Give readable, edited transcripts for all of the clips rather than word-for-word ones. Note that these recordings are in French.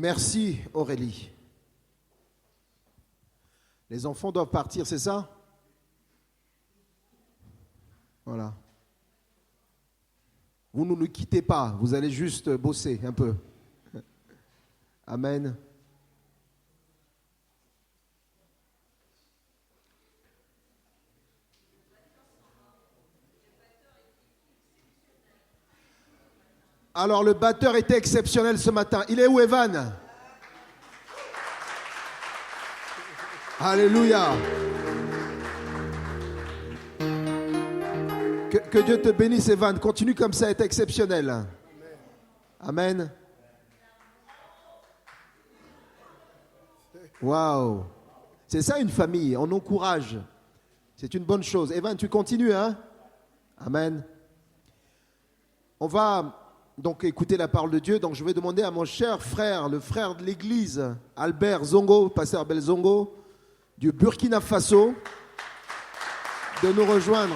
Merci Aurélie. Les enfants doivent partir, c'est ça? Voilà. Vous ne nous quittez pas, vous allez juste bosser un peu. Amen. Alors le batteur était exceptionnel ce matin. Il est où, Evan? Alléluia. Que Dieu te bénisse, Evan. Continue comme ça, est exceptionnel. Amen. Waouh. C'est ça une famille, on encourage. C'est une bonne chose. Evan, tu continues, hein? Amen. On va donc écouter la parole de Dieu. Donc je vais demander à mon cher frère, le frère de l'église, Albert Zongo, pasteur Albert Zongo, du Burkina Faso, de nous rejoindre.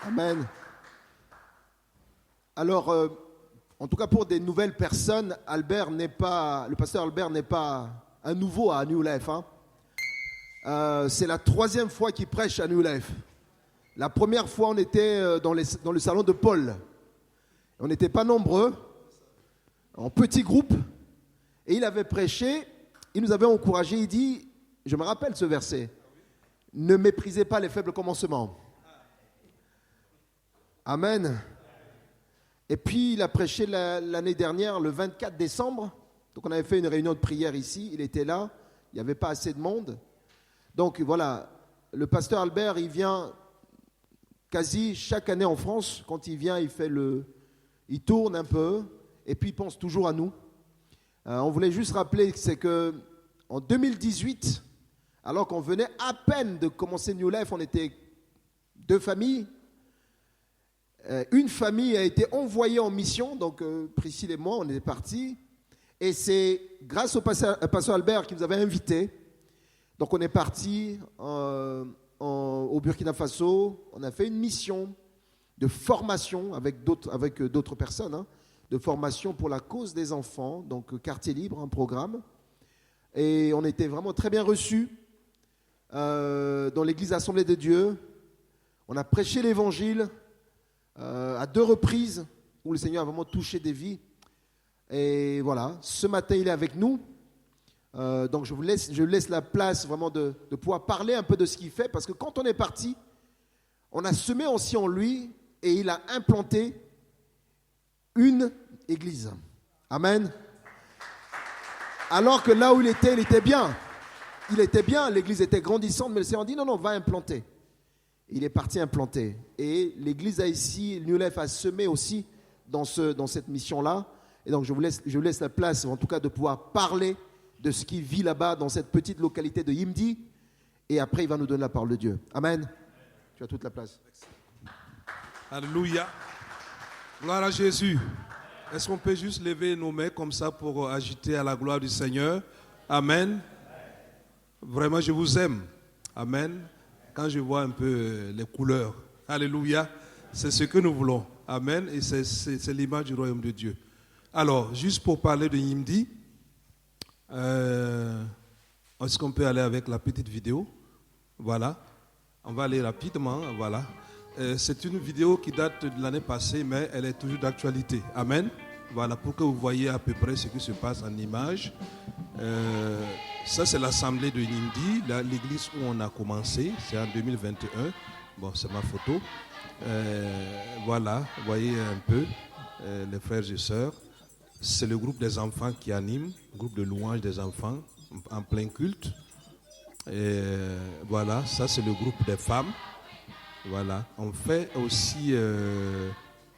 Amen. Alors, en tout cas pour des nouvelles personnes, le pasteur Albert n'est pas un nouveau à New Life. C'est la 3e fois qu'il prêche à New Life. La première fois, on était dans le salon de Paul. On n'était pas nombreux, en petits groupes, et il avait prêché, il nous avait encouragés, il dit, je me rappelle ce verset, ne méprisez pas les faibles commencements. Amen. Et puis il a prêché l'année dernière, le 24 décembre. Donc on avait fait une réunion de prière ici. Il était là. Il n'y avait pas assez de monde. Donc voilà, le pasteur Albert, il vient quasi chaque année en France. Quand il vient, il tourne un peu. Et puis il pense toujours à nous. On voulait juste rappeler que c'est qu'en 2018, alors qu'on venait à peine de commencer New Life, on était 2 familles. Une famille a été envoyée en mission, donc Priscille et moi, on est partis. Et c'est grâce au pasteur Albert qui nous avait invités. Donc on est partis au Burkina Faso. On a fait une mission de formation avec d'autres personnes, de formation pour la cause des enfants, donc quartier libre, un programme. Et on était vraiment très bien reçus dans l'église Assemblée de Dieu. On a prêché l'évangile à 2 reprises où le Seigneur a vraiment touché des vies. Et voilà, ce matin il est avec nous. Donc je laisse la place vraiment de pouvoir parler un peu de ce qu'il fait, parce que quand on est parti, on a semé aussi en lui et il a implanté une église. Amen. Alors que là où il était bien. Il était bien, l'église était grandissante, mais le Seigneur dit non, va implanter. Il est parti implanter. Et l'église ici, New Life a semé aussi dans cette mission-là. Et donc je vous laisse la place, en tout cas, de pouvoir parler de ce qui vit là-bas, dans cette petite localité de Yimdi. Et après, il va nous donner la parole de Dieu. Amen. Tu as toute la place. Alléluia. Gloire à Jésus. Est-ce qu'on peut juste lever nos mains comme ça pour agiter à la gloire du Seigneur? Amen. Vraiment, je vous aime. Amen. Quand je vois un peu les couleurs, alléluia, c'est ce que nous voulons. Amen. Et c'est l'image du royaume de Dieu. Alors, juste pour parler de Yimdi, est-ce qu'on peut aller avec la petite vidéo? Voilà. On va aller rapidement. Voilà. C'est une vidéo qui date de l'année passée, mais elle est toujours d'actualité. Amen. Voilà, pour que vous voyez à peu près ce qui se passe en images. Ça, c'est l'assemblée de Yimdi, l'église où on a commencé. C'est en 2021. Bon, c'est ma photo. Voilà, vous voyez un peu les frères et sœurs. C'est le groupe des enfants qui anime, groupe de louange des enfants en plein culte. Et voilà, ça c'est le groupe des femmes. Voilà, on fait aussi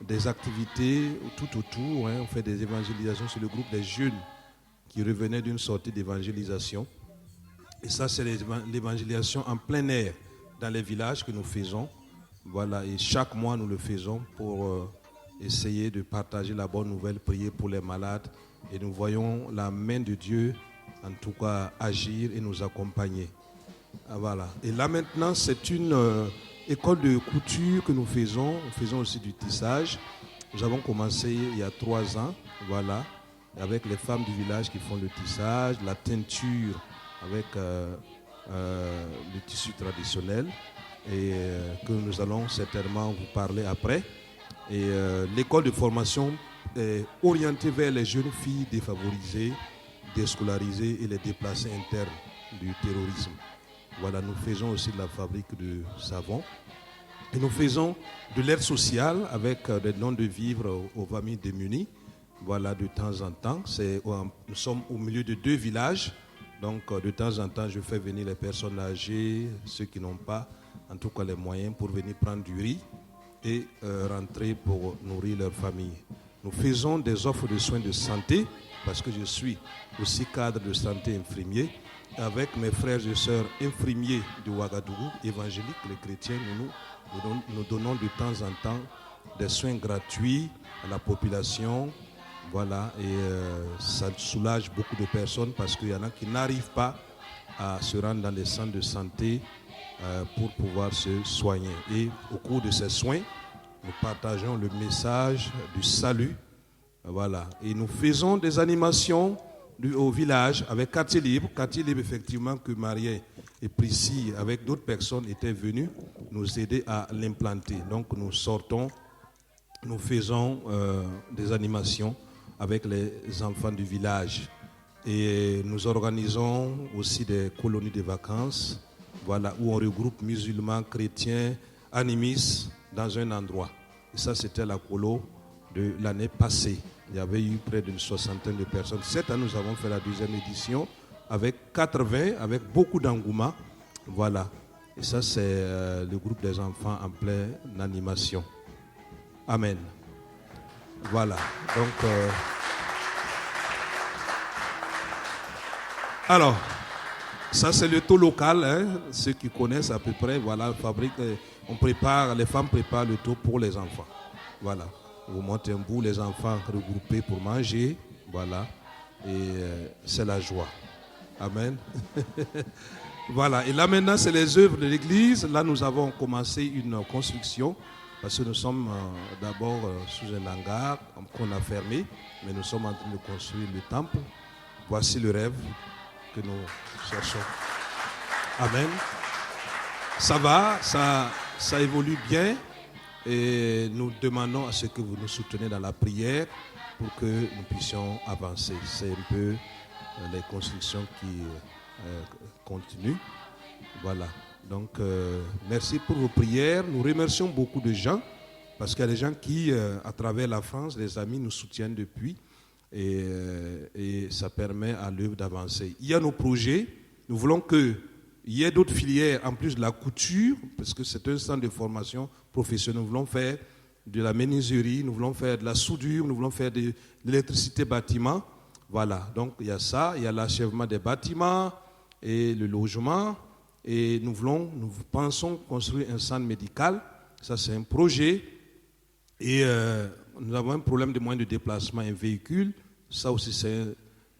des activités tout autour. On fait des évangélisations sur le groupe des jeunes qui revenaient d'une sortie d'évangélisation. Et ça, c'est l'évangélisation en plein air dans les villages que nous faisons. Voilà, et chaque mois, nous le faisons pour essayer de partager la bonne nouvelle, prier pour les malades. Et nous voyons la main de Dieu en tout cas agir et nous accompagner. Voilà. Et là maintenant, c'est une école de couture que nous faisons. Nous faisons aussi du tissage. Nous avons commencé il y a 3 ans, voilà, avec les femmes du village qui font le tissage, la teinture avec le tissu traditionnel et que nous allons certainement vous parler après. Et l'école de formation est orientée vers les jeunes filles défavorisées, déscolarisées et les déplacés internes du terrorisme. Voilà, nous faisons aussi de la fabrique de savon. Et nous faisons de l'aide sociale avec des dons de vivres aux familles démunies. Voilà, de temps en temps. Nous sommes au milieu de 2 villages. Donc, de temps en temps, je fais venir les personnes âgées, ceux qui n'ont pas, en tout cas, les moyens pour venir prendre du riz et rentrer pour nourrir leur famille. Nous faisons des offres de soins de santé parce que je suis aussi cadre de santé infirmier. Avec mes frères et sœurs infirmiers de Ouagadougou, évangéliques, les chrétiens, nous donnons de temps en temps des soins gratuits à la population. Voilà, et ça soulage beaucoup de personnes parce qu'il y en a qui n'arrivent pas à se rendre dans les centres de santé pour pouvoir se soigner. Et au cours de ces soins, nous partageons le message du salut. Voilà, et nous faisons des animations au village avec Quartier Libre. Quartier Libre, effectivement, que Marie et Priscille, avec d'autres personnes, étaient venus nous aider à l'implanter. Donc nous sortons, nous faisons des animations avec les enfants du village. Et nous organisons aussi des colonies de vacances, voilà, où on regroupe musulmans, chrétiens, animistes dans un endroit. Et ça, c'était la colo de l'année passée. Il y avait eu près d'une 60aine de personnes. Cette année, nous avons fait la 2e édition avec 80, avec beaucoup d'engouement. Voilà. Et ça, c'est le groupe des enfants en pleine animation. Amen. Voilà. Donc, alors, ça, c'est le taux local. Hein. Ceux qui connaissent à peu près, voilà, fabrique. Les femmes préparent le taux pour les enfants. Voilà. Vous montez un bout, les enfants regroupés pour manger. Voilà. Et c'est la joie. Amen. Voilà. Et là maintenant, c'est les œuvres de l'église. Là, nous avons commencé une construction. Parce que nous sommes d'abord sous un hangar qu'on a fermé. Mais nous sommes en train de construire le temple. Voici le rêve que nous cherchons. Amen. Ça va, ça évolue bien. Et nous demandons à ce que vous nous souteniez dans la prière pour que nous puissions avancer. C'est un peu les constructions qui continuent. Voilà. Donc, merci pour vos prières. Nous remercions beaucoup de gens parce qu'il y a des gens qui, à travers la France, les amis nous soutiennent depuis et ça permet à l'œuvre d'avancer. Il y a nos projets. Nous voulons qu'il y ait d'autres filières en plus de la couture parce que c'est un centre de formation professionnelle. Nous voulons faire de la menuiserie, nous voulons faire de la soudure, nous voulons faire de l'électricité bâtiment. Voilà, donc il y a ça, il y a l'achèvement des bâtiments et le logement. Et nous pensons construire un centre médical. Ça, c'est un projet. Et nous avons un problème de moyens de déplacement, un véhicule. Ça aussi, c'est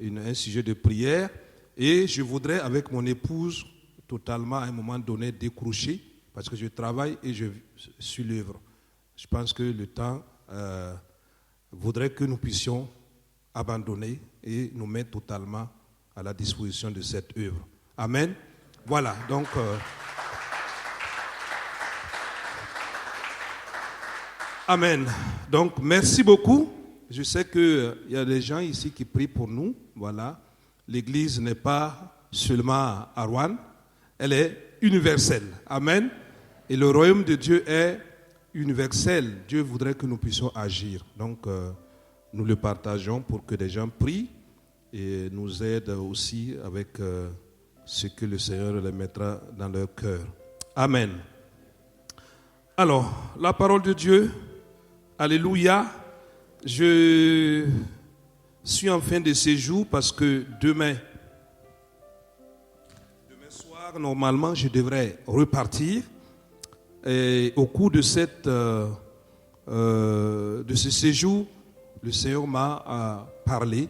un sujet de prière. Et je voudrais, avec mon épouse, totalement, à un moment donné, décrocher, parce que je travaille et je suis l'œuvre. Je pense que le temps voudrait que nous puissions abandonner et nous mettre totalement à la disposition de cette œuvre. Amen. Voilà, donc... Amen. Donc, merci beaucoup. Je sais qu'il y a des gens ici qui prient pour nous. Voilà. L'Église n'est pas seulement à Rouen, elle est universelle. Amen. Et le royaume de Dieu est universel. Dieu voudrait que nous puissions agir. Donc, nous le partageons pour que des gens prient et nous aident aussi avec ce que le Seigneur les mettra dans leur cœur. Amen. Alors, la parole de Dieu, alléluia. Je suis en fin de séjour parce que demain soir, normalement, je devrais repartir. Et au cours de ce séjour, le Seigneur m'a parlé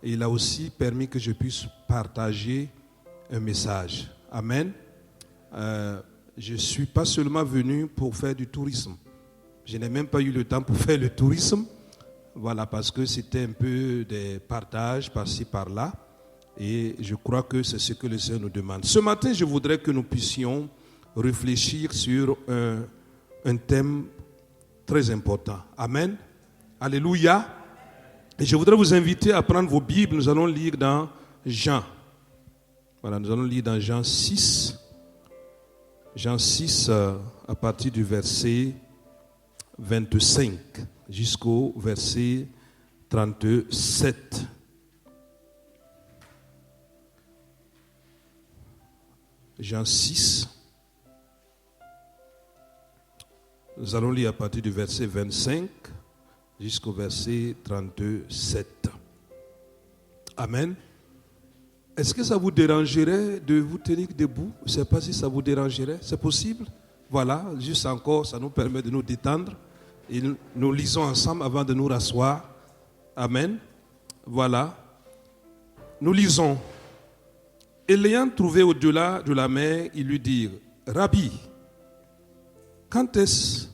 Et il a aussi permis que je puisse partager un message. Amen. Je ne suis pas seulement venu pour faire du tourisme. Je n'ai même pas eu le temps pour faire le tourisme. Voilà, parce que c'était un peu des partages par-ci, par-là. Et je crois que c'est ce que le Seigneur nous demande. Ce matin, je voudrais que nous puissions réfléchir sur un thème très important. Amen. Alléluia. Et je voudrais vous inviter à prendre vos Bibles. Nous allons lire dans Jean. Voilà, nous allons lire dans Jean 6. Jean 6, à partir du verset 25 jusqu'au verset 37. Jean 6. Nous allons lire à partir du verset 25 jusqu'au verset 37. Amen. Est-ce que ça vous dérangerait de vous tenir debout? Je ne sais pas si ça vous dérangerait. C'est possible? Voilà, juste encore, ça nous permet de nous détendre. Et nous lisons ensemble avant de nous rasseoir. Amen. Voilà. Nous lisons. Et l'ayant trouvé au-delà de la mer, ils lui dirent, Rabbi, quand est-ce que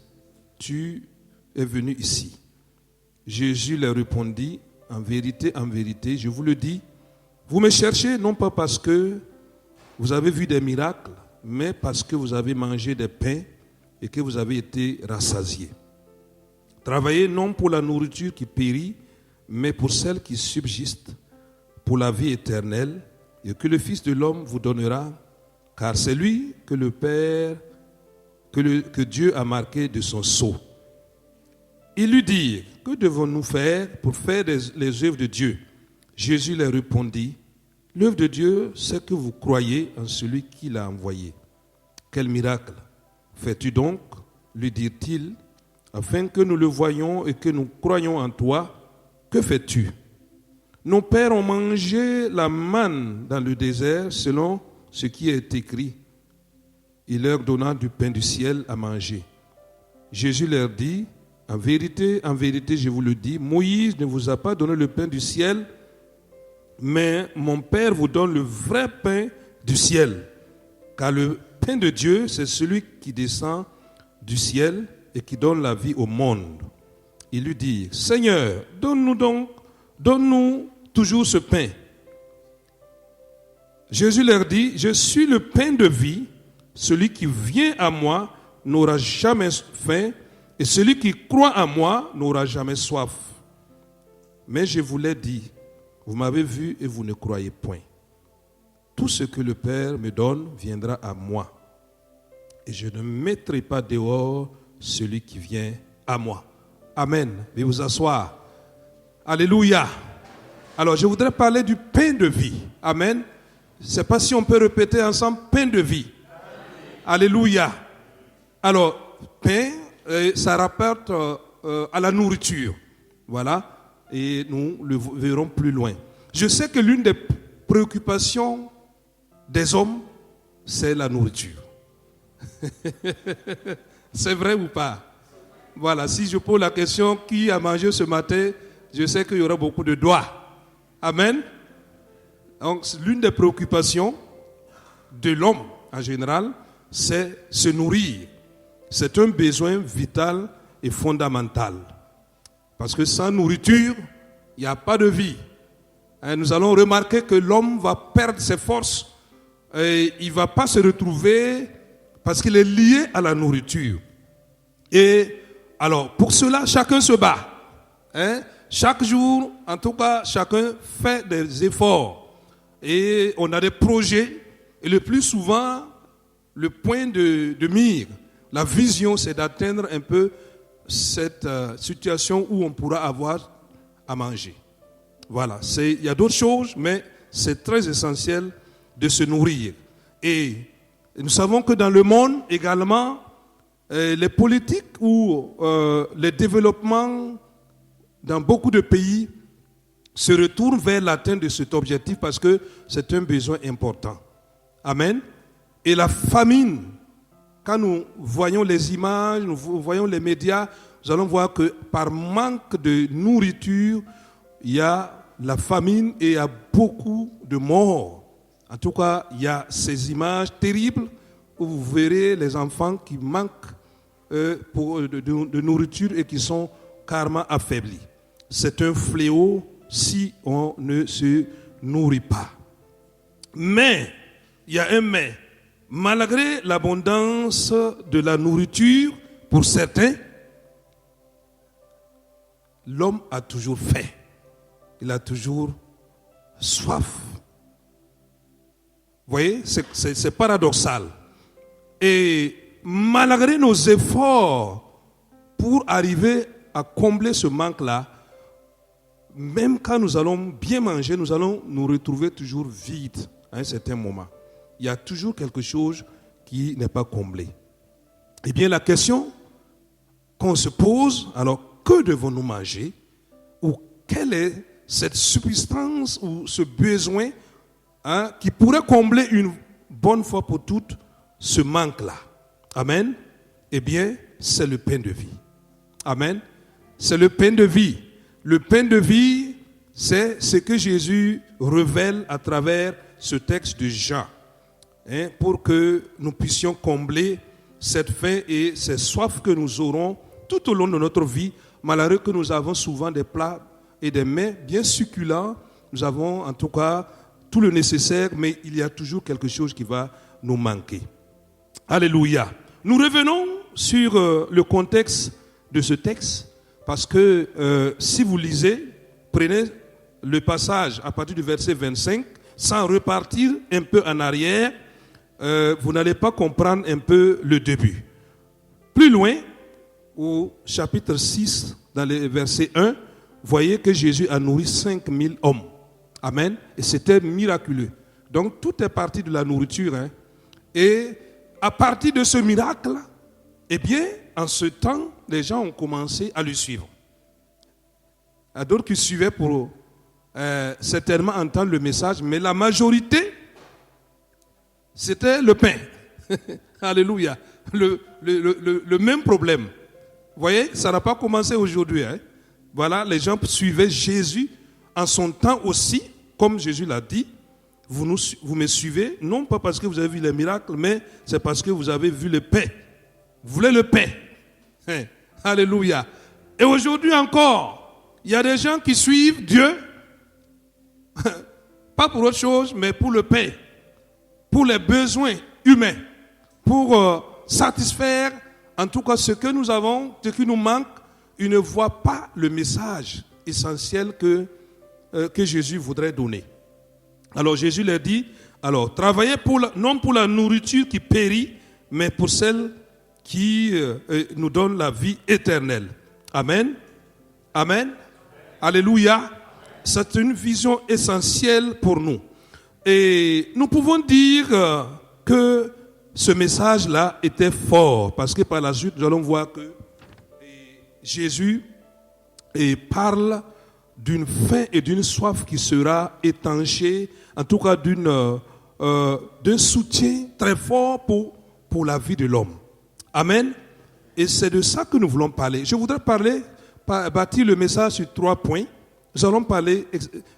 tu es venu ici? Jésus leur répondit, en vérité, je vous le dis, vous me cherchez non pas parce que vous avez vu des miracles, mais parce que vous avez mangé des pains et que vous avez été rassasiés. Travaillez non pour la nourriture qui périt, mais pour celle qui subsiste, pour la vie éternelle, et que le Fils de l'homme vous donnera, car c'est lui que le Père, que Dieu a marqué de son sceau. Ils lui dirent, que devons-nous faire pour faire les œuvres de Dieu? Jésus leur répondit, l'œuvre de Dieu, c'est que vous croyez en celui qui l'a envoyé. Quel miracle fais-tu donc, lui dirent-ils, afin que nous le voyions et que nous croyions en toi? Que fais-tu? Nos pères ont mangé la manne dans le désert selon ce qui est écrit. Il leur donna du pain du ciel à manger. Jésus leur dit, en vérité, je vous le dis, Moïse ne vous a pas donné le pain du ciel, mais mon Père vous donne le vrai pain du ciel. Car le pain de Dieu, c'est celui qui descend du ciel et qui donne la vie au monde. Il lui dit, Seigneur, donne-nous toujours ce pain. Jésus leur dit, je suis le pain de vie, celui qui vient à moi n'aura jamais faim, et celui qui croit en moi n'aura jamais soif. Mais je vous l'ai dit, vous m'avez vu et vous ne croyez point. Tout ce que le Père me donne viendra à moi. Et je ne mettrai pas dehors celui qui vient à moi. Amen. Veuillez vous asseoir. Alléluia. Alors, je voudrais parler du pain de vie. Amen. Je ne sais pas si on peut répéter ensemble, pain de vie. Alléluia. Alors, pain, ça rapporte à la nourriture. Voilà. Et nous le verrons plus loin. Je sais que l'une des préoccupations des hommes, c'est la nourriture. C'est vrai ou pas? Voilà, si je pose la question, qui a mangé ce matin, je sais qu'il y aura beaucoup de doigts. Amen. Donc, l'une des préoccupations de l'homme en général, c'est se nourrir. C'est un besoin vital et fondamental. Parce que sans nourriture, il n'y a pas de vie. Et nous allons remarquer que l'homme va perdre ses forces. Et il ne va pas se retrouver parce qu'il est lié à la nourriture. Et alors, pour cela, chacun se bat. Chaque jour, en tout cas, chacun fait des efforts. Et on a des projets. Et le plus souvent, le point de mire, la vision, c'est d'atteindre un peu cette situation où on pourra avoir à manger. Voilà, il y a d'autres choses, mais c'est très essentiel de se nourrir. Et nous savons que dans le monde également, les politiques ou les développements dans beaucoup de pays se retournent vers l'atteinte de cet objectif parce que c'est un besoin important. Amen. Et la famine, quand nous voyons les images, nous voyons les médias, nous allons voir que par manque de nourriture, il y a la famine et il y a beaucoup de morts. En tout cas, il y a ces images terribles où vous verrez les enfants qui manquent de nourriture et qui sont carrément affaiblis. C'est un fléau si on ne se nourrit pas. Mais, il y a un mais. Malgré l'abondance de la nourriture, pour certains, l'homme a toujours faim. Il a toujours soif. Vous voyez, c'est paradoxal. Et malgré nos efforts pour arriver à combler ce manque-là, même quand nous allons bien manger, nous allons nous retrouver toujours vides à un certain moment. Il y a toujours quelque chose qui n'est pas comblé. Eh bien, la question qu'on se pose, alors que devons-nous manger? Ou quelle est cette substance ou ce besoin qui pourrait combler une bonne fois pour toutes ce manque-là? Amen. Eh bien, c'est le pain de vie. Amen. C'est le pain de vie. Le pain de vie, c'est ce que Jésus révèle à travers ce texte de Jean. Pour que nous puissions combler cette faim et ces soifs que nous aurons tout au long de notre vie, malgré que nous avons souvent des plats et des mets bien succulents, nous avons en tout cas tout le nécessaire, mais il y a toujours quelque chose qui va nous manquer. Alléluia. Nous revenons sur le contexte de ce texte, parce que si vous lisez, prenez le passage à partir du verset 25, sans repartir un peu en arrière, vous n'allez pas comprendre un peu le début. Plus loin, au chapitre 6, dans le verset 1, voyez que Jésus a nourri 5000 hommes. Amen. Et c'était miraculeux. Donc tout est parti de la nourriture. Et à partir de ce miracle, eh bien, en ce temps, les gens ont commencé à le suivre. Il y a d'autres qui suivaient pour certainement entendre le message, mais la majorité, c'était le pain. Alléluia. Le même problème. Vous voyez, ça n'a pas commencé aujourd'hui. Voilà, les gens suivaient Jésus en son temps aussi, comme Jésus l'a dit. Vous me suivez, non pas parce que vous avez vu les miracles, mais c'est parce que vous avez vu le pain. Vous voulez le pain. Alléluia. Et aujourd'hui encore, il y a des gens qui suivent Dieu, pas pour autre chose, mais pour le pain, pour les besoins humains, pour satisfaire en tout cas ce que nous avons, ce qui nous manque. Ils ne voient pas le message essentiel que Jésus voudrait donner. Alors Jésus leur dit, alors travaillez non pour la nourriture qui périt, mais pour celle qui nous donne la vie éternelle. Amen. Amen. Alléluia. C'est une vision essentielle pour nous. Et nous pouvons dire que ce message-là était fort, parce que par la suite, nous allons voir que Jésus parle d'une faim et d'une soif qui sera étanchée, en tout cas d'un soutien très fort pour la vie de l'homme. Amen. Et c'est de ça que nous voulons parler. Je voudrais bâtir le message sur 3 points. Nous allons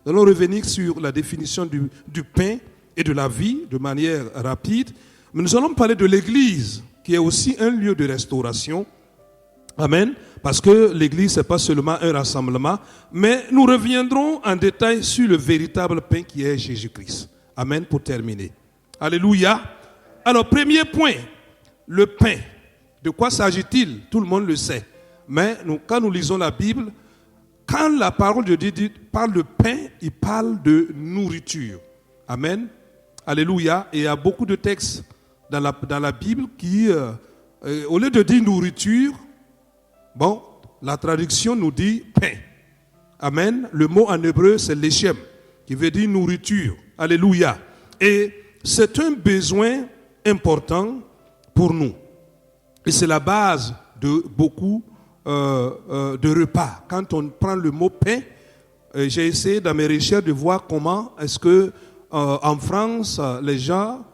revenir sur la définition du pain et de la vie de manière rapide. Mais nous allons parler de l'Église, qui est aussi un lieu de restauration. Amen. Parce que l'Église, ce n'est pas seulement un rassemblement, mais nous reviendrons en détail sur le véritable pain qui est Jésus-Christ. Amen, pour terminer. Alléluia. Alors, premier point, le pain. De quoi s'agit-il? Tout le monde le sait. Mais quand nous lisons la Bible, quand la parole de Dieu parle de pain, il parle de nourriture. Amen. Alléluia. Et il y a beaucoup de textes dans la Bible qui, au lieu de dire nourriture, la traduction nous dit pain. Amen. Le mot en hébreu, c'est lechem, qui veut dire nourriture. Alléluia. Et c'est un besoin important pour nous. Et c'est la base de beaucoup de repas. Quand on prend le mot pain, j'ai essayé dans mes recherches de voir comment est-ce que en France, les gens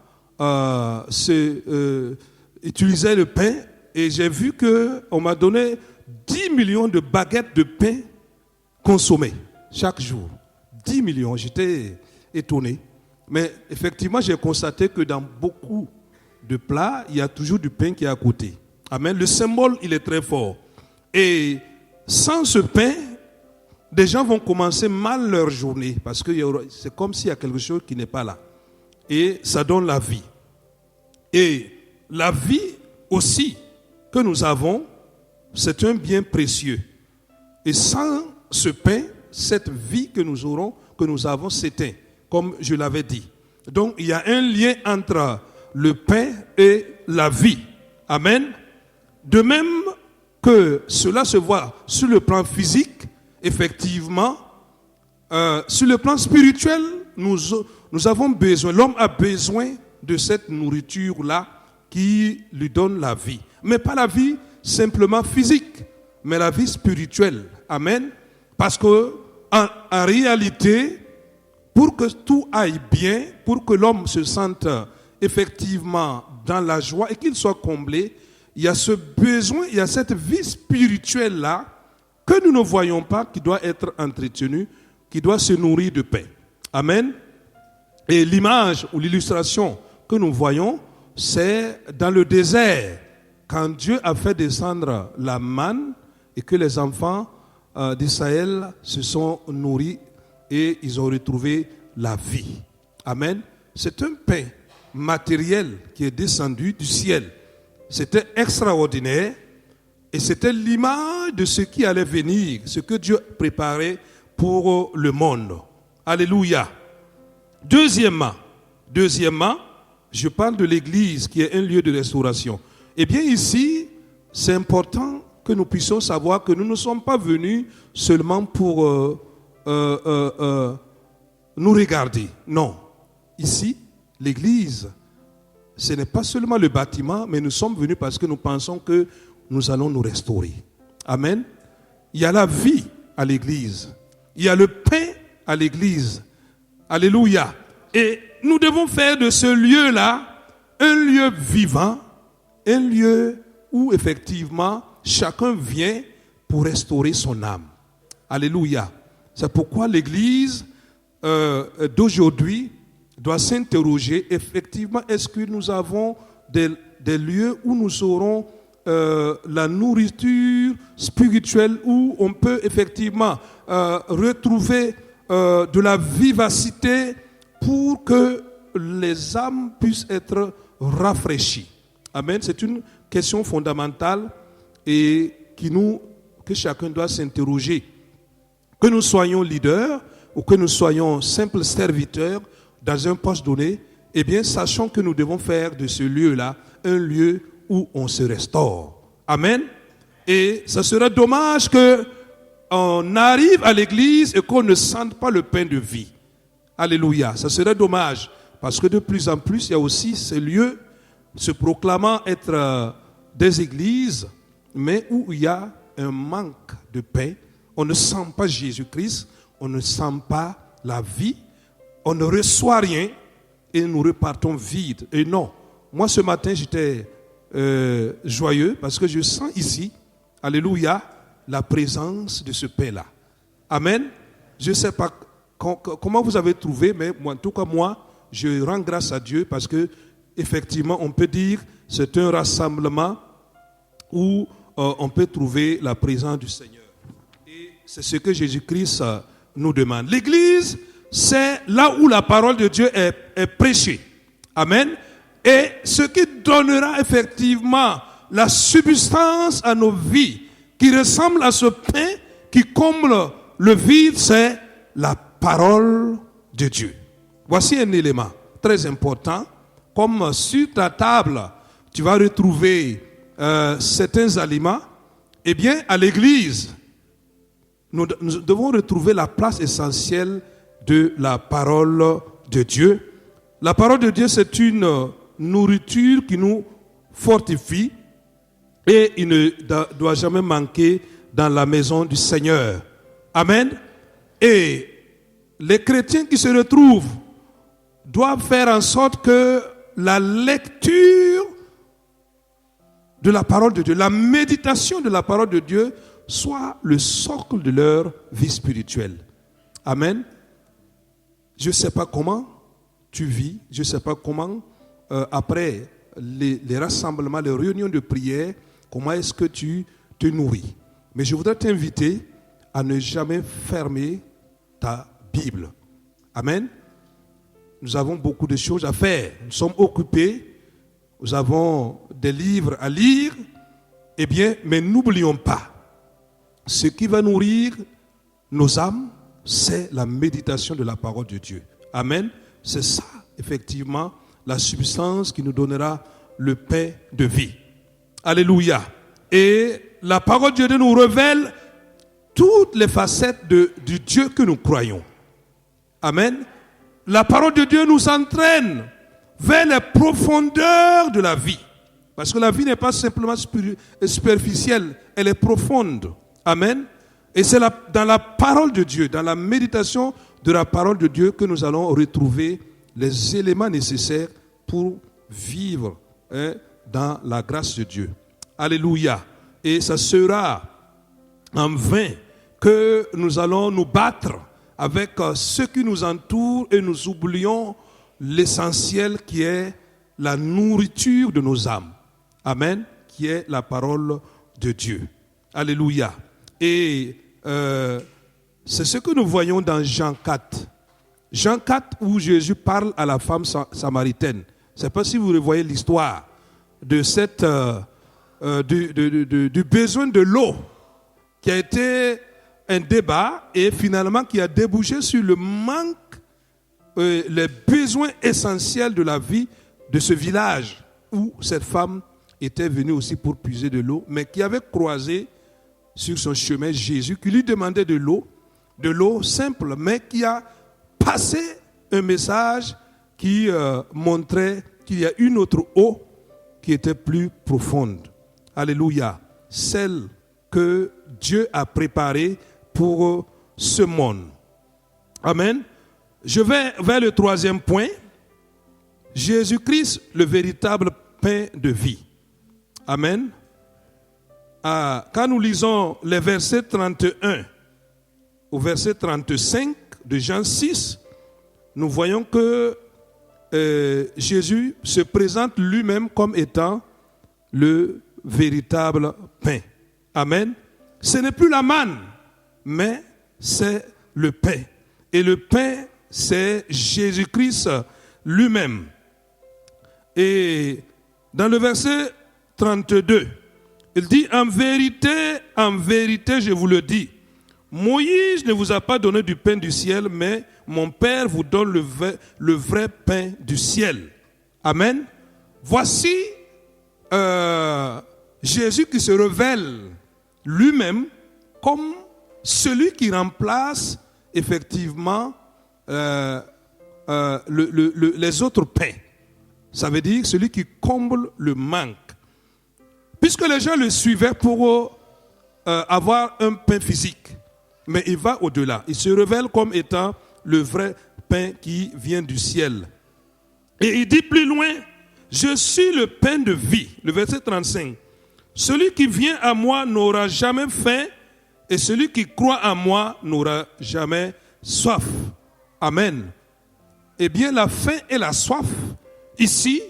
utilisaient le pain. Et j'ai vu qu'on m'a donné 10 millions de baguettes de pain consommées chaque jour. 10 millions. J'étais étonné. Mais effectivement, j'ai constaté que dans beaucoup de plats, il y a toujours du pain qui est à côté. Amen. Le symbole, il est très fort. Et sans ce pain, des gens vont commencer mal leur journée parce que c'est comme s'il y a quelque chose qui n'est pas là. Et ça donne la vie. Et la vie aussi que nous avons, c'est un bien précieux. Et sans ce pain, cette vie que nous avons s'éteint, comme je l'avais dit. Donc il y a un lien entre le pain et la vie. Amen. De même que cela se voit sur le plan physique, effectivement, sur le plan spirituel, nous avons besoin, l'homme a besoin de cette nourriture-là qui lui donne la vie. Mais pas la vie simplement physique, mais la vie spirituelle. Amen. Parce que en réalité, pour que tout aille bien, pour que l'homme se sente effectivement dans la joie et qu'il soit comblé, il y a ce besoin, il y a cette vie spirituelle-là que nous ne voyons pas, qui doit être entretenue, qui doit se nourrir de pain. Amen. Et l'image ou l'illustration que nous voyons, c'est dans le désert, quand Dieu a fait descendre la manne et que les enfants d'Israël se sont nourris et ils ont retrouvé la vie. Amen. C'est un pain matériel qui est descendu du ciel. C'était extraordinaire et c'était l'image de ce qui allait venir, ce que Dieu préparait pour le monde. Alléluia. Deuxièmement, je parle de l'église qui est un lieu de restauration. Eh bien ici, c'est important que nous puissions savoir que nous ne sommes pas venus seulement pour nous regarder. Non. Ici, l'église, ce n'est pas seulement le bâtiment, mais nous sommes venus parce que nous pensons que nous allons nous restaurer. Amen. Il y a la vie à l'église. Il y a le pain à l'église. Alléluia. Et nous devons faire de ce lieu-là un lieu vivant, un lieu où effectivement chacun vient pour restaurer son âme. Alléluia. C'est pourquoi l'église d'aujourd'hui doit s'interroger, effectivement, est-ce que nous avons des lieux où nous aurons la nourriture spirituelle, où on peut effectivement retrouver de la vivacité pour que les âmes puissent être rafraîchies. Amen. C'est une question fondamentale et que chacun doit s'interroger. Que nous soyons leaders ou que nous soyons simples serviteurs dans un poste donné, eh bien, sachons que nous devons faire de ce lieu-là un lieu où on se restaure. Amen. Et ça serait dommage qu'on arrive à l'église et qu'on ne sente pas le pain de vie. Alléluia. Ça serait dommage parce que de plus en plus, il y a aussi ces lieux se proclamant être des églises, mais où il y a un manque de pain. On ne sent pas Jésus-Christ, on ne sent pas la vie, on ne reçoit rien et nous repartons vides. Et non, moi ce matin j'étais joyeux parce que je sens ici, alléluia, la présence de ce pain-là. Amen. Je ne sais pas comment vous avez trouvé, mais en tout cas moi, je rends grâce à Dieu parce que effectivement on peut dire c'est un rassemblement où on peut trouver la présence du Seigneur. Et c'est ce que Jésus-Christ nous demande. L'église, c'est là où la parole de Dieu est prêchée. Amen. Et ce qui donnera effectivement la substance à nos vies, qui ressemble à ce pain qui comble le vide, c'est la parole de Dieu. Voici un élément très important. Comme sur ta table, tu vas retrouver certains aliments, eh bien, à l'église, nous devons retrouver la place essentielle de la parole de Dieu. La parole de Dieu, c'est une nourriture qui nous fortifie et il ne doit jamais manquer dans la maison du Seigneur. Amen. Et les chrétiens qui se retrouvent doivent faire en sorte que la lecture de la parole de Dieu, la méditation de la parole de Dieu soit le socle de leur vie spirituelle. Amen. Je ne sais pas comment tu vis, je ne sais pas comment, après les rassemblements, les réunions de prière, comment est-ce que tu te nourris. Mais je voudrais t'inviter à ne jamais fermer ta Bible. Amen. Nous avons beaucoup de choses à faire. Nous sommes occupés. Nous avons des livres à lire. Eh bien, mais n'oublions pas, ce qui va nourrir nos âmes, c'est la méditation de la parole de Dieu. Amen. C'est ça, effectivement, la substance qui nous donnera le pain de vie. Alléluia. Et la parole de Dieu nous révèle toutes les facettes du Dieu que nous croyons. Amen. La parole de Dieu nous entraîne vers les profondeurs de la vie. Parce que la vie n'est pas simplement superficielle, elle est profonde. Amen. Et c'est dans la parole de Dieu, dans la méditation de la parole de Dieu que nous allons retrouver les éléments nécessaires pour vivre dans la grâce de Dieu. Alléluia. Et ça sera en vain que nous allons nous battre avec ceux qui nous entourent et nous oublions l'essentiel qui est la nourriture de nos âmes. Amen. Qui est la parole de Dieu. Alléluia. Et c'est ce que nous voyons dans Jean 4. Jean 4 où Jésus parle à la femme samaritaine. Je ne sais pas si vous revoyez l'histoire de cette, du besoin de l'eau qui a été un débat et finalement qui a débouché sur le manque, les besoins essentiels de la vie de ce village où cette femme était venue aussi pour puiser de l'eau, mais qui avait croisé sur son chemin Jésus, qui lui demandait de l'eau simple, mais qui a passé un message qui montrait qu'il y a une autre eau qui était plus profonde. Alléluia. Celle que Dieu a préparée pour ce monde. Amen. Je vais vers le troisième point. Jésus-Christ, le véritable pain de vie. Amen. Quand nous lisons les versets 31 au verset 35 de Jean 6, nous voyons que Jésus se présente lui-même comme étant le véritable pain. Amen. Ce n'est plus la manne, mais c'est le pain. Et le pain, c'est Jésus-Christ lui-même. Et dans le verset 32, il dit, en vérité, je vous le dis, Moïse ne vous a pas donné du pain du ciel, mais mon Père vous donne le vrai pain du ciel. Amen. Voici Jésus qui se révèle lui-même comme celui qui remplace effectivement les autres pains. Ça veut dire celui qui comble le manque. Puisque les gens le suivaient pour avoir un pain physique. Mais il va au-delà. Il se révèle comme étant le vrai pain qui vient du ciel. Et il dit plus loin, je suis le pain de vie. Le verset 35. Celui qui vient à moi n'aura jamais faim, et celui qui croit en moi n'aura jamais soif. Amen. Eh bien, la faim et la soif, ici,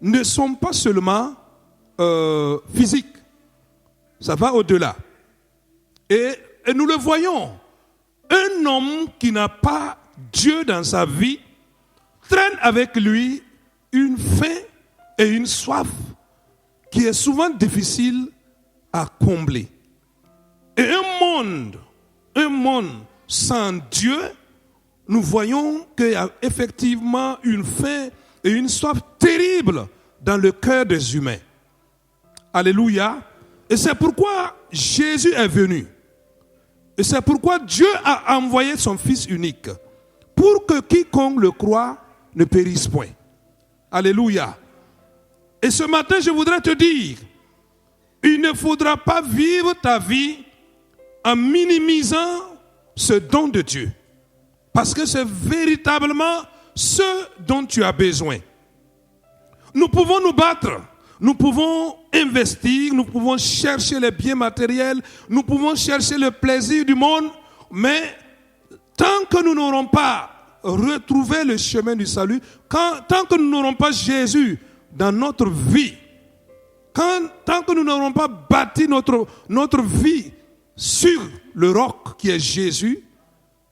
ne sont pas seulement physiques. Ça va au-delà. Et nous le voyons. Un homme qui n'a pas Dieu dans sa vie traîne avec lui une faim et une soif qui est souvent difficile à combler. Et un monde sans Dieu, nous voyons qu'il y a effectivement une faim et une soif terrible dans le cœur des humains. Alléluia. Et c'est pourquoi Jésus est venu. Et c'est pourquoi Dieu a envoyé son Fils unique pour que quiconque le croit ne périsse point. Alléluia. Et ce matin, je voudrais te dire, il ne faudra pas vivre ta vie en minimisant ce don de Dieu. Parce que c'est véritablement ce dont tu as besoin. Nous pouvons nous battre. Nous pouvons investir, nous pouvons chercher les biens matériels, nous pouvons chercher le plaisir du monde, mais tant que nous n'aurons pas retrouver le chemin du salut, tant que nous n'aurons pas Jésus dans notre vie, tant que nous n'aurons pas bâti notre vie sur le roc qui est Jésus,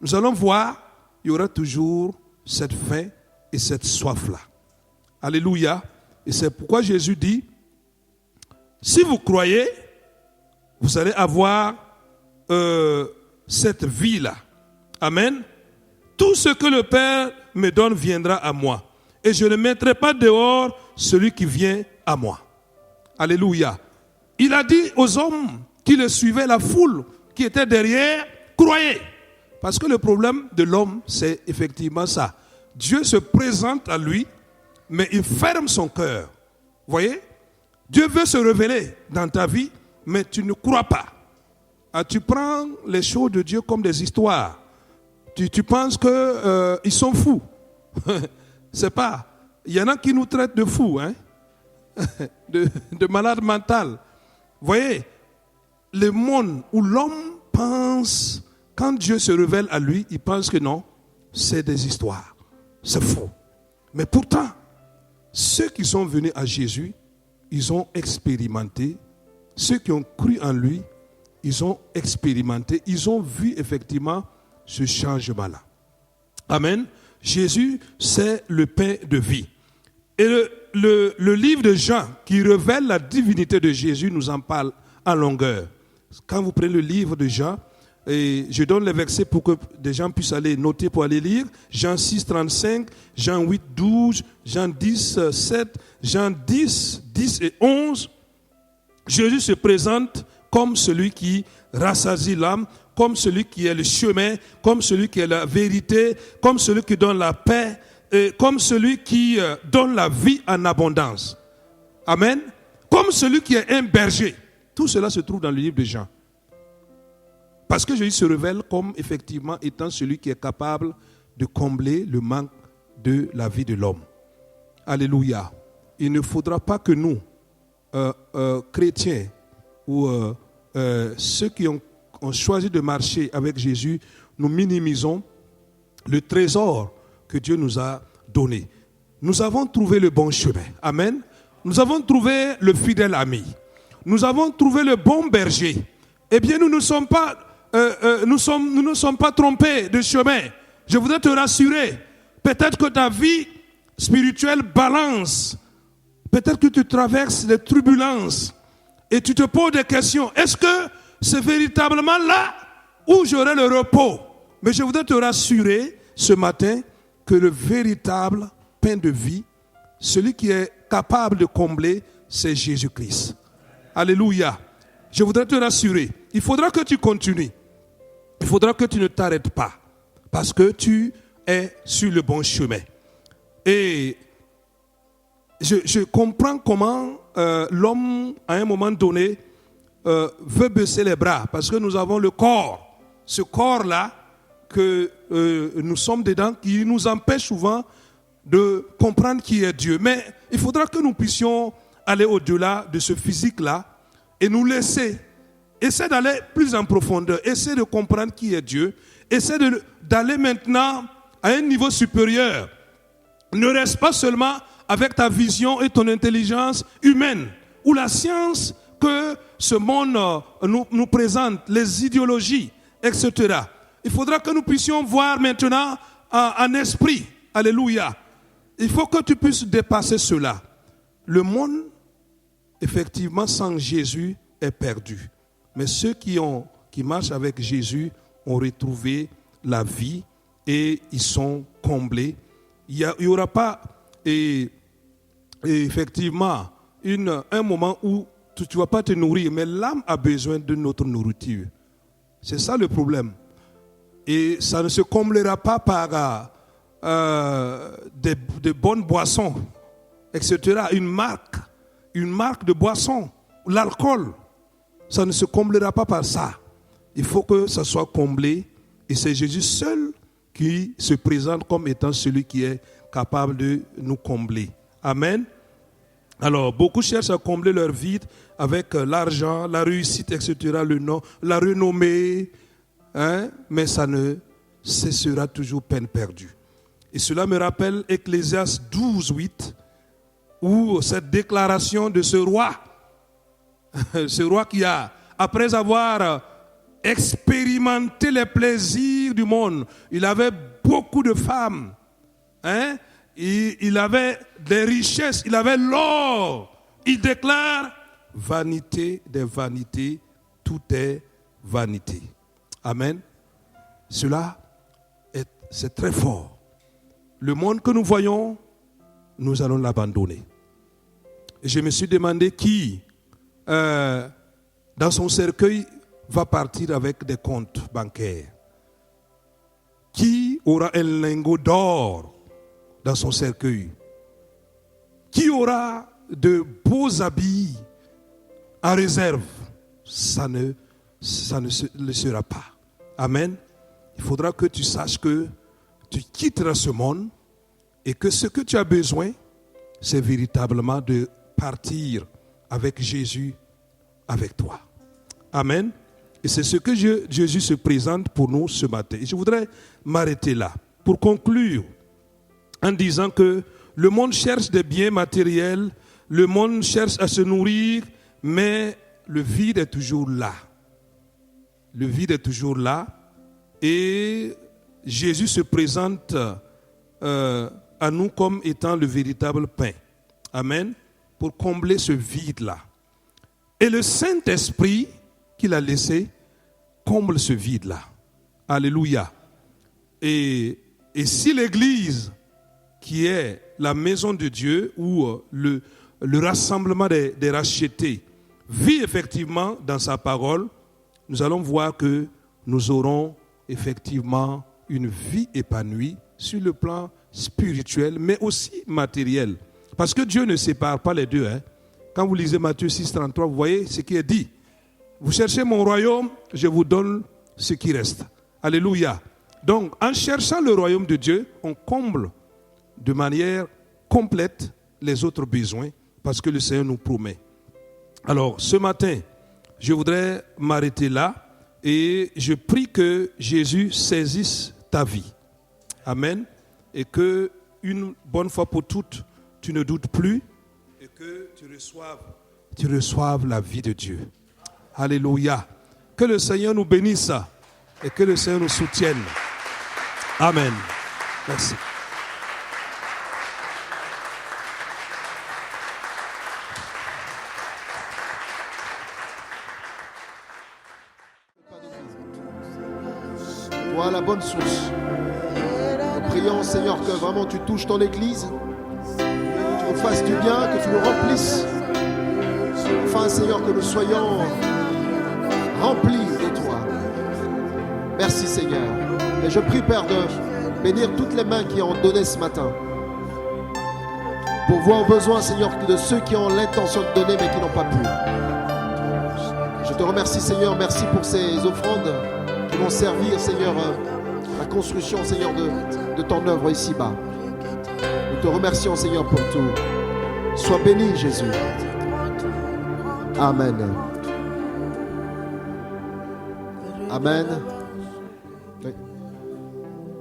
nous allons voir, il y aura toujours cette faim et cette soif-là. Alléluia. Et c'est pourquoi Jésus dit, si vous croyez, vous allez avoir cette vie-là. Amen. Tout ce que le Père me donne viendra à moi. Et je ne mettrai pas dehors celui qui vient à moi. Alléluia. Il a dit aux hommes qui le suivaient, la foule qui était derrière, croyez. Parce que le problème de l'homme, c'est effectivement ça. Dieu se présente à lui, mais il ferme son cœur. Vous voyez? Dieu veut se révéler dans ta vie, mais tu ne crois pas. Tu prends les choses de Dieu comme des histoires. Tu penses qu'ils sont fous. C'est pas. Il y en a qui nous traitent de fous, hein? de malades mentaux. Vous voyez, le monde où l'homme pense, quand Dieu se révèle à lui, il pense que non, c'est des histoires. C'est faux. Mais pourtant, ceux qui sont venus à Jésus, ils ont expérimenté. Ceux qui ont cru en lui, ils ont expérimenté. Ils ont vu effectivement ce changement-là. Amen. Jésus, c'est le pain de vie. Et le livre de Jean, qui révèle la divinité de Jésus, nous en parle en longueur. Quand vous prenez le livre de Jean, et je donne les versets pour que des gens puissent aller noter pour aller lire. Jean 6, 35, Jean 8, 12, Jean 10, 7, Jean 10, 10 et 11. Jésus se présente comme celui qui rassasie l'âme, comme celui qui est le chemin, comme celui qui est la vérité, comme celui qui donne la paix, et comme celui qui donne la vie en abondance. Amen. Comme celui qui est un berger. Tout cela se trouve dans le livre de Jean. Parce que Jésus se révèle comme effectivement étant celui qui est capable de combler le manque de la vie de l'homme. Alléluia. Il ne faudra pas que nous, chrétiens, ou ceux qui ont choisi de marcher avec Jésus, nous minimisons le trésor que Dieu nous a donné. Nous avons trouvé le bon chemin. Amen. Nous avons trouvé le fidèle ami. Nous avons trouvé le bon berger. Eh bien, nous ne sommes pas trompés de chemin. Je voudrais te rassurer. Peut-être que ta vie spirituelle balance. Peut-être que tu traverses des turbulences. Et tu te poses des questions. Est-ce que c'est véritablement là où j'aurai le repos? Mais je voudrais te rassurer ce matin que le véritable pain de vie, celui qui est capable de combler, c'est Jésus-Christ. Alléluia. Je voudrais te rassurer. Il faudra que tu continues. Il faudra que tu ne t'arrêtes pas. Parce que tu es sur le bon chemin. Et je comprends comment l'homme, à un moment donné, veut baisser les bras. Parce que nous avons le corps. Ce corps-là, que nous sommes dedans, qui nous empêche souvent de comprendre qui est Dieu. Mais il faudra que nous puissions aller au-delà de ce physique-là et nous laisser, essayer d'aller plus en profondeur, essayer de comprendre qui est Dieu, essayer d'aller maintenant à un niveau supérieur. Ne reste pas seulement avec ta vision et ton intelligence humaine, ou la science que ce monde nous présente, les idéologies, etc. Il faudra que nous puissions voir maintenant en esprit. Alléluia. Il faut que tu puisses dépasser cela. Le monde, effectivement, sans Jésus, est perdu. Mais ceux qui marchent avec Jésus ont retrouvé la vie et ils sont comblés. Il n'y aura pas effectivement un moment où tu ne vas pas te nourrir, mais l'âme a besoin de notre nourriture. C'est ça le problème. Et ça ne se comblera pas par de bonnes boissons, etc. Une marque de boisson, l'alcool, ça ne se comblera pas par ça. Il faut que ça soit comblé. Et c'est Jésus seul qui se présente comme étant celui qui est capable de nous combler. Amen. Alors, beaucoup cherchent à combler leur vide avec l'argent, la réussite, etc., le nom, la renommée, hein? Mais ce sera toujours peine perdue. Et cela me rappelle Ecclésiaste 12, 8, où cette déclaration de ce roi qui a, après avoir expérimenté les plaisirs du monde, il avait beaucoup de femmes, hein? Il avait des richesses, il avait l'or. Il déclare, vanité des vanités, tout est vanité. Amen. Cela, c'est très fort. Le monde que nous voyons, nous allons l'abandonner. Et je me suis demandé qui, dans son cercueil, va partir avec des comptes bancaires. Qui aura un lingot d'or dans son cercueil? Qui aura de beaux habits en réserve? Ça ne le sera pas. Amen. Il faudra que tu saches que tu quitteras ce monde et que ce que tu as besoin, c'est véritablement de partir avec Jésus avec toi. Amen. Et c'est ce que Jésus se présente pour nous ce matin. Et je voudrais m'arrêter là pour conclure en disant que le monde cherche des biens matériels, le monde cherche à se nourrir, mais le vide est toujours là. Le vide est toujours là. Et Jésus se présente à nous comme étant le véritable pain. Amen. Pour combler ce vide-là. Et le Saint-Esprit qu'il a laissé comble ce vide-là. Alléluia. Et si l'Église, qui est la maison de Dieu, ou le rassemblement des rachetés, vit effectivement dans sa parole, nous allons voir que nous aurons effectivement une vie épanouie sur le plan spirituel, mais aussi matériel. Parce que Dieu ne sépare pas les deux. Hein. Quand vous lisez Matthieu 6, 33, vous voyez ce qui est dit. Vous cherchez mon royaume, je vous donne ce qui reste. Alléluia. Donc, en cherchant le royaume de Dieu, on comble de manière complète les autres besoins, parce que le Seigneur nous promet. Alors, ce matin, je voudrais m'arrêter là et je prie que Jésus saisisse ta vie. Amen. Et que, une bonne fois pour toutes, tu ne doutes plus et que tu reçoives la vie de Dieu. Alléluia. Que le Seigneur nous bénisse et que le Seigneur nous soutienne. Amen. Merci. Toi, la bonne source. Nous prions, Seigneur, que vraiment tu touches ton Église, que tu nous fasses du bien, que tu nous remplisses. Enfin, Seigneur, que nous soyons remplis de toi. Merci, Seigneur. Et je prie, Père, de bénir toutes les mains qui ont donné ce matin. Pour voir aux besoins, Seigneur, de ceux qui ont l'intention de donner mais qui n'ont pas pu. Je te remercie, Seigneur. Merci pour ces offrandes qui vont servir, Seigneur, la construction, Seigneur, de ton œuvre ici-bas. Nous te remercions, Seigneur, pour tout. Sois béni, Jésus. Amen. Amen.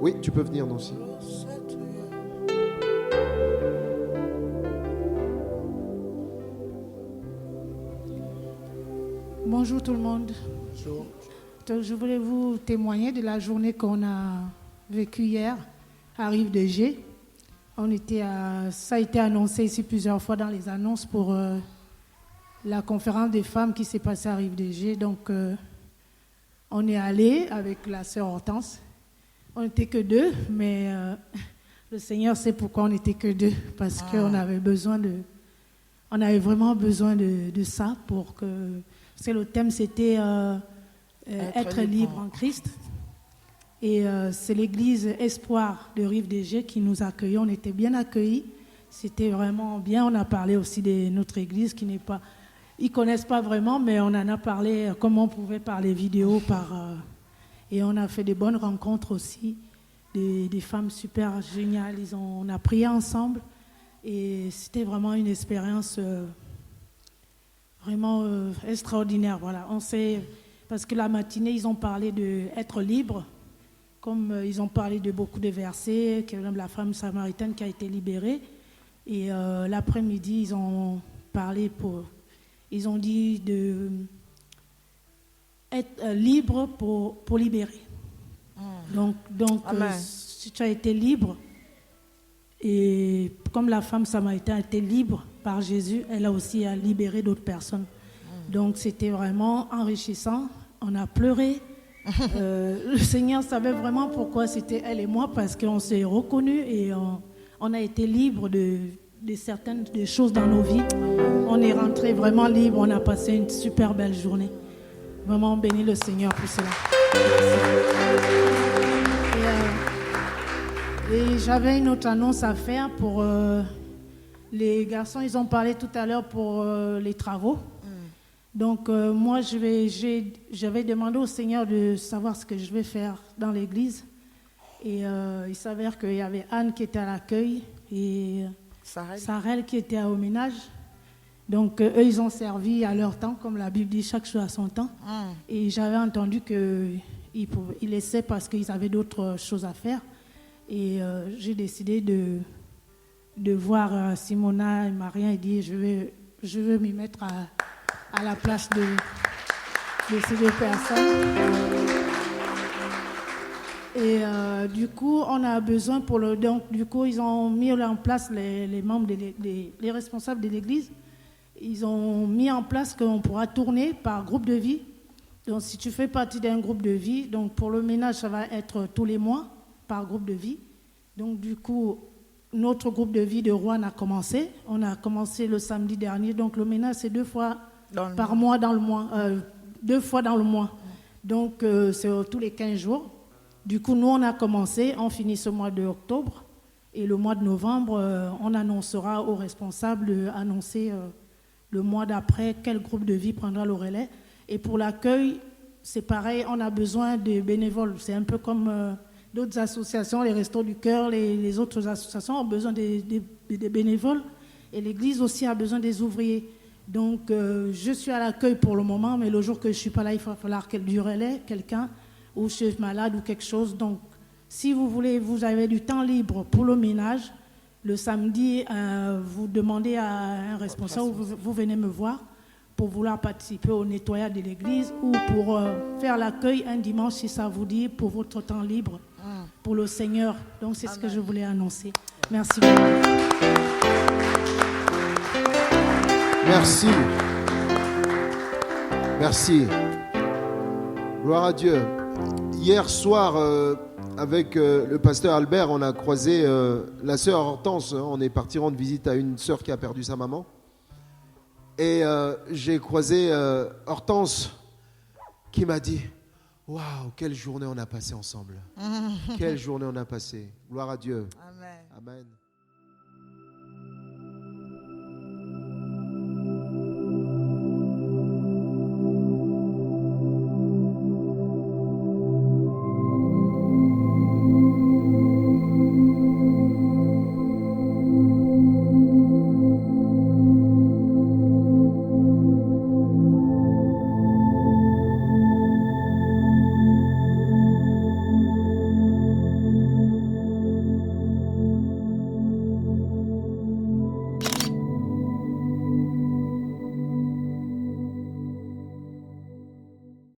Oui, tu peux venir, nous aussi. Bonjour tout le monde. Bonjour. Donc, je voulais vous témoigner de la journée qu'on a vécue hier à Rive-de-Gier. Ça a été annoncé ici plusieurs fois dans les annonces pour la conférence des femmes qui s'est passée à Rive-de-Gier. Donc, on est allé avec la sœur Hortense. On n'était que deux, mais le Seigneur sait pourquoi on n'était que deux. Parce qu'on avait vraiment besoin de ça pour que... Parce que le thème, c'était être libre en Christ. Et c'est l'église Espoir de Rive-de-Gier qui nous accueillait. On était bien accueillis. C'était vraiment bien. On a parlé aussi de notre église qui n'est pas... Ils ne connaissent pas vraiment, mais on en a parlé, comment on pouvait parler vidéo. Et on a fait des bonnes rencontres aussi, des femmes super géniales. On a prié ensemble. Et c'était vraiment une expérience vraiment extraordinaire. Voilà. Parce que la matinée, ils ont parlé d'être libre, comme ils ont parlé de beaucoup de versets, que la femme samaritaine qui a été libérée. Et l'après-midi, ils ont parlé ils ont dit de être libre pour libérer. Donc si tu as été libre, et comme la femme samaritaine a été libre par Jésus, elle a aussi libéré d'autres personnes. Donc c'était vraiment enrichissant. On a pleuré. Le Seigneur savait vraiment pourquoi c'était elle et moi, parce qu'on s'est reconnus et on a été libre de certaines choses dans nos vies. On est rentré vraiment libre. On a passé une super belle journée. Vraiment, bénis le Seigneur pour cela. Et j'avais une autre annonce à faire pour les garçons. Ils ont parlé tout à l'heure pour les travaux. Donc moi, j'avais demandé au Seigneur de savoir ce que je vais faire dans l'église. Et il s'avère qu'il y avait Anne qui était à l'accueil et Sarel qui était au ménage. Donc eux, ils ont servi à leur temps, comme la Bible dit, chaque chose à son temps. Et j'avais entendu qu'ils laissaient parce qu'ils avaient d'autres choses à faire. Et j'ai décidé de voir Simona et Maria et dire je vais m'y mettre à la place de ces deux personnes. Et du coup, on a besoin donc du coup, ils ont mis en place les membres, les responsables de l'église. Ils ont mis en place qu'on pourra tourner par groupe de vie. Donc, si tu fais partie d'un groupe de vie, donc pour le ménage, ça va être tous les mois par groupe de vie. Donc, du coup, notre groupe de vie de Rouen a commencé. On a commencé le samedi dernier. Donc, le ménage, c'est 2 fois par mois dans le mois. 2 fois dans le mois. Donc, c'est tous les 15 jours. Du coup, nous, on a commencé. On finit ce mois d'octobre. Et le mois de novembre, on annoncera aux responsables d'annoncer le mois d'après quel groupe de vie prendra le relais. Et pour l'accueil, c'est pareil. On a besoin de bénévoles. C'est un peu comme d'autres associations, les Restos du Cœur, les autres associations ont besoin des bénévoles. Et l'Église aussi a besoin des ouvriers. Donc, je suis à l'accueil pour le moment, mais le jour que je ne suis pas là, il va falloir du relais, quelqu'un, ou je suis malade ou quelque chose. Donc, si vous voulez, vous avez du temps libre pour le ménage, le samedi, vous demandez à un responsable, vous venez me voir pour vouloir participer au nettoyage de l'église ou pour faire l'accueil un dimanche, si ça vous dit, pour votre temps libre, pour le Seigneur. Donc, c'est ce que je voulais annoncer. Merci beaucoup. Merci. Merci. Gloire à Dieu. Hier soir, avec le pasteur Albert, on a croisé la sœur Hortense. On est parti rendre visite à une sœur qui a perdu sa maman. Et j'ai croisé Hortense qui m'a dit « Waouh, quelle journée on a passé ensemble. Quelle journée on a passé. Gloire à Dieu. » Amen. Amen.